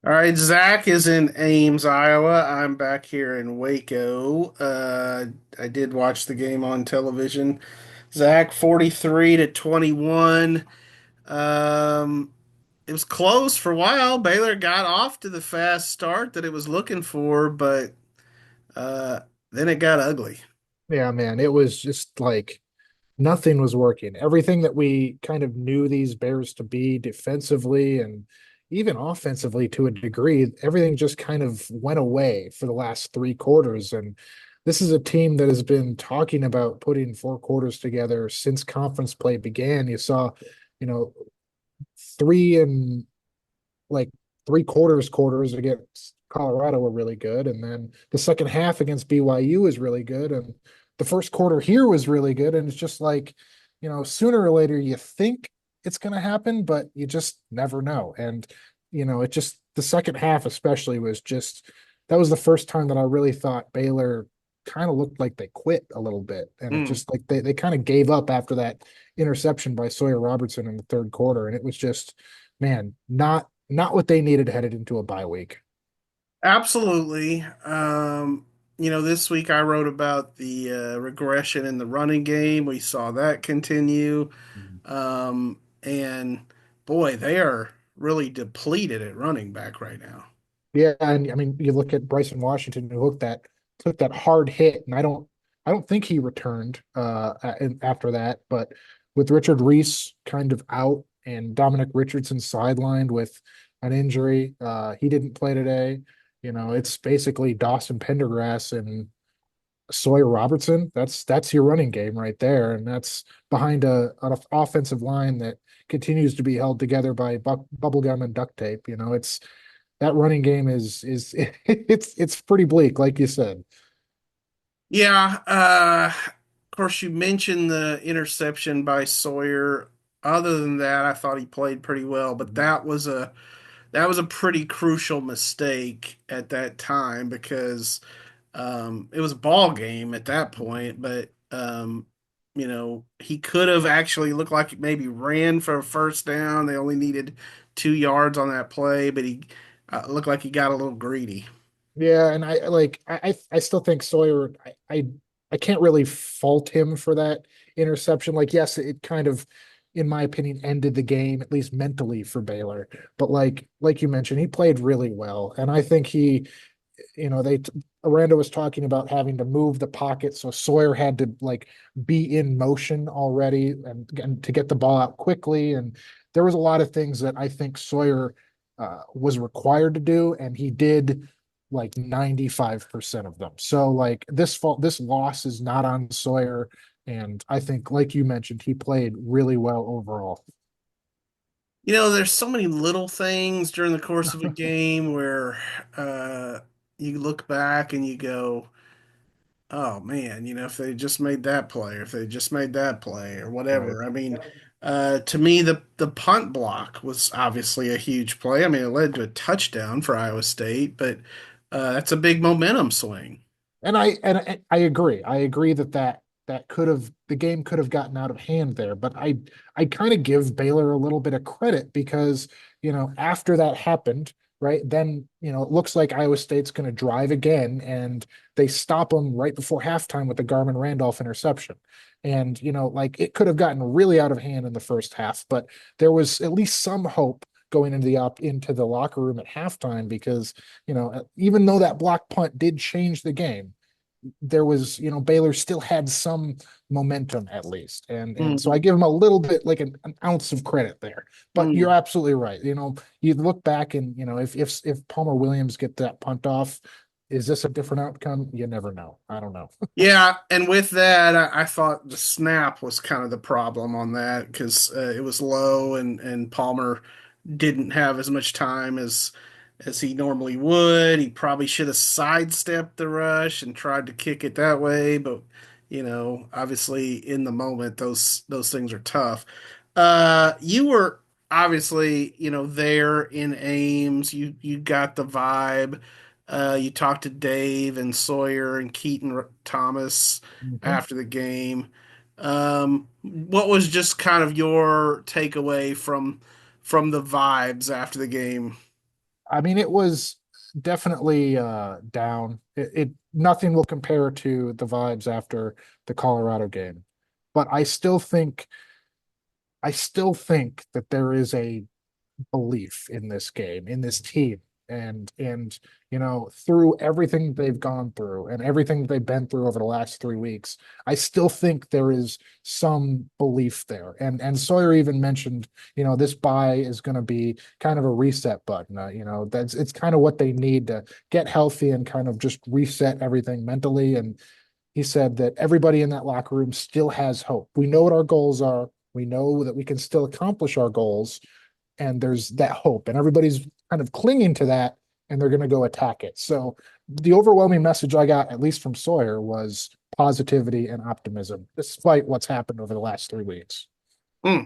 All right, Zach is in Ames, Iowa. I'm back here in Waco. I did watch the game on television. Zach, 43 to 21. Um, it was close for a while. Baylor got off to the fast start that it was looking for, but uh, then it got ugly. Yeah, man, it was just like nothing was working. Everything that we kind of knew these Bears to be defensively and even offensively to a degree, everything just kind of went away for the last three quarters. And this is a team that has been talking about putting four quarters together since conference play began. You saw, you know, three and like quarters against Colorado were really good, and then the second half against BYU was really good, and the first quarter here was really good. And it's just like, sooner or later you think it's going to happen, but you just never know. And it just the second half especially was just that was the first time that I really thought Baylor kind of looked like they quit a little bit, and it Mm, just like they kind of gave up after that interception by Sawyer Robertson in the third quarter, and it was just, man, not what they needed headed into a bye week. absolutely. This week I wrote about the regression in the running game. We saw that continue. And boy, they are really depleted at running back right now. Yeah, and I mean, you look at Bryson Washington, who took that hard hit, and I don't think he returned after that. But with Richard Reese kind of out and Dominic Richardson sidelined with an injury, he didn't play today. It's basically Dawson Pendergrass and Sawyer Robertson. That's your running game right there, and that's behind an offensive line that continues to be held together by bubblegum and duct tape. It's that running game is it's pretty bleak, like you said. Yeah, of course you mentioned the interception by Sawyer. Other than that, I thought he played pretty well, but that was a pretty crucial mistake at that time because it was a ball game at that point, but he could have actually looked like he maybe ran for a first down. They only needed 2 yards on that play, but he looked like he got a little greedy. Yeah, and I still think Sawyer. I can't really fault him for that interception. Like, yes, it kind of, in my opinion, ended the game at least mentally for Baylor. But like you mentioned, he played really well, and I think he, they Aranda was talking about having to move the pocket, so Sawyer had to like be in motion already and to get the ball out quickly. And there was a lot of things that I think Sawyer was required to do, and he did like 95% of them. So like this loss is not on Sawyer, and I think, like you mentioned, he played really well overall. There's so many little things during the course of a game where uh, you look back and you go, oh man, if they just made that play, or if they just made that play, or Right. whatever. I mean, to me, the punt block was obviously a huge play. I mean, it led to a touchdown for Iowa State, but that's a big momentum swing. And I agree. I agree that could have the game could have gotten out of hand there. But I kind of give Baylor a little bit of credit because, after that happened, right, then, it looks like Iowa State's going to drive again, and they stop them right before halftime with the Garmin Randolph interception. And, like, it could have gotten really out of hand in the first half, but there was at least some hope going into the locker room at halftime because, even though that block punt did change the game, there was, Baylor still had some momentum at least. And so I Mhm. give him a little bit, like an ounce of credit there. But you're Mm. absolutely right. You look back and, if Palmer Williams get that punt off, is this a different outcome? You never know. I don't know. Yeah, and with that, I thought the snap was kind of the problem on that because it was low, and Palmer didn't have as much time as he normally would. He probably should have sidestepped the rush and tried to kick it that way, but obviously in the moment, those things are tough. You were obviously there in Ames. You got the vibe. You talked to Dave and Sawyer and Keaton Thomas Mhm. after the game. What was just kind of your takeaway from the vibes after the game? I mean, it was definitely down. It nothing will compare to the vibes after the Colorado game. But I still think that there is a belief in this game, in this team. And through everything they've gone through and everything that they've been through over the last 3 weeks, I still think there is some belief there. And Sawyer even mentioned, this bye is going to be kind of a reset button. That's it's kind of what they need to get healthy and kind of just reset everything mentally. And he said that everybody in that locker room still has hope. We know what our goals are. We know that we can still accomplish our goals, and there's that hope, and everybody's kind of clinging to that, and they're going to go attack it. So the overwhelming message I got, at least from Sawyer, was positivity and optimism, despite what's happened over the last 3 weeks. Hmm.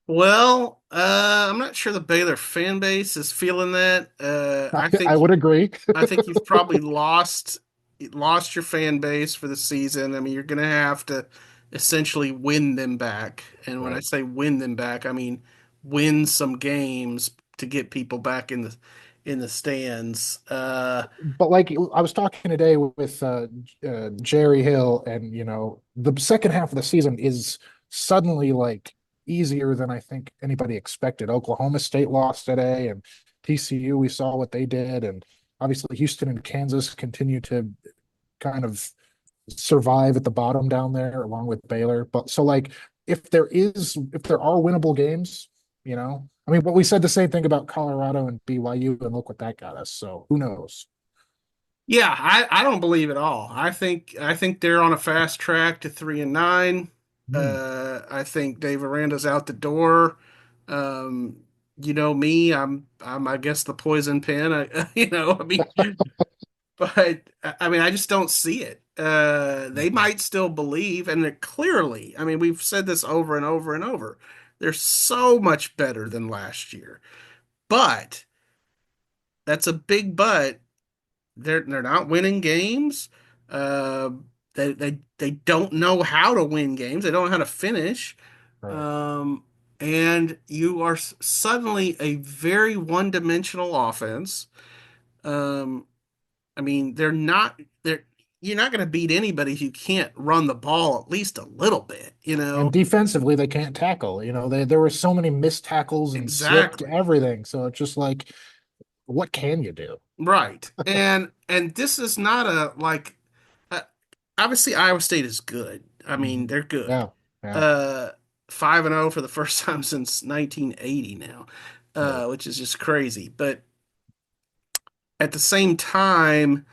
Well, I'm not sure the Baylor fan base is feeling that. I would agree. I think you've probably lost your fan base for the season. I mean, you're going to have to essentially win them back. And when I Right. say win them back, I mean win some games to get people back in the stands. But like I was talking today with Jerry Hill, and the second half of the season is suddenly like easier than I think anybody expected. Oklahoma State lost today, and TCU, we saw what they did, and obviously Houston and Kansas continue to kind of survive at the bottom down there along with Baylor. But so like if there are winnable games, I mean, but we said the same thing about Colorado and BYU, and look what that got us. So who knows? Yeah, I don't believe at all. I think they're on a fast track to 3-9. Hmm. I think Daveranda's out the door. Um, you know me, I'm I guess the poison pen. I mean, but I mean, I just don't see it. They Mhm. might still believe, and they're clearly, I mean, we've said this over and over and over. They're so much better than last year, but that's a big but. They're not winning games. Uh, they don't know how to win games. They don't know how to finish. Right. Um, and you are suddenly a very one-dimensional offense. Um, I mean, they're you're not going to beat anybody who can't run the ball at least a little bit, you And know? defensively, they can't tackle. There were so many missed tackles and slipped Exactly. everything. So it's just like, what can you do? Right. And this is not a like uh, obviously Iowa State is good. I mean, Mhm. they're good. Yeah. Yeah. Uh 5-0 for the first time since 1980 now. Right. Which is just crazy. But at the same time,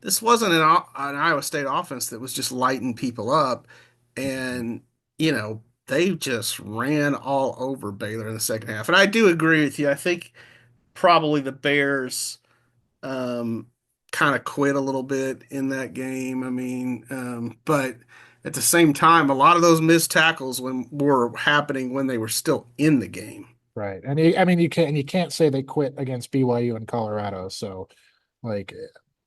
this wasn't an Iowa State offense that was just lighting people up. And, they just ran all over Baylor in the second half. And I do agree with you. I think probably the Bears um, kind of quit a little bit in that game. I mean, but at the same time, a lot of those missed tackles were happening when they were still in the game. Right. And I mean, you can't say they quit against BYU and Colorado. So like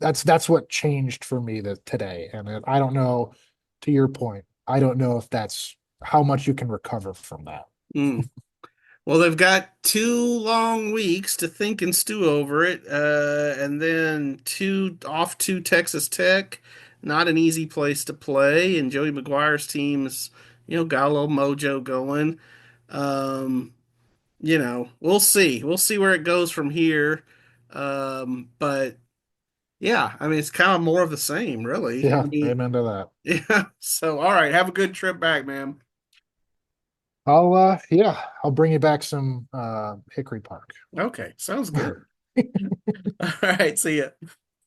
that's what changed for me today. And I don't know, to your point, I don't know if that's how much you can recover from that. Mm. Well, they've got 2 long weeks to think and stew over it, and then off to Texas Tech. Not an easy place to play, and Joey McGuire's team's, got a little mojo going. Um, we'll see. We'll see where it goes from here. But yeah, I mean, it's kind of more of the same, really. I Yeah, mean, amen to that. yeah. So, all right, have a good trip back, man. I'll bring you back some Hickory Park. Okay, sounds good. All right, see ya.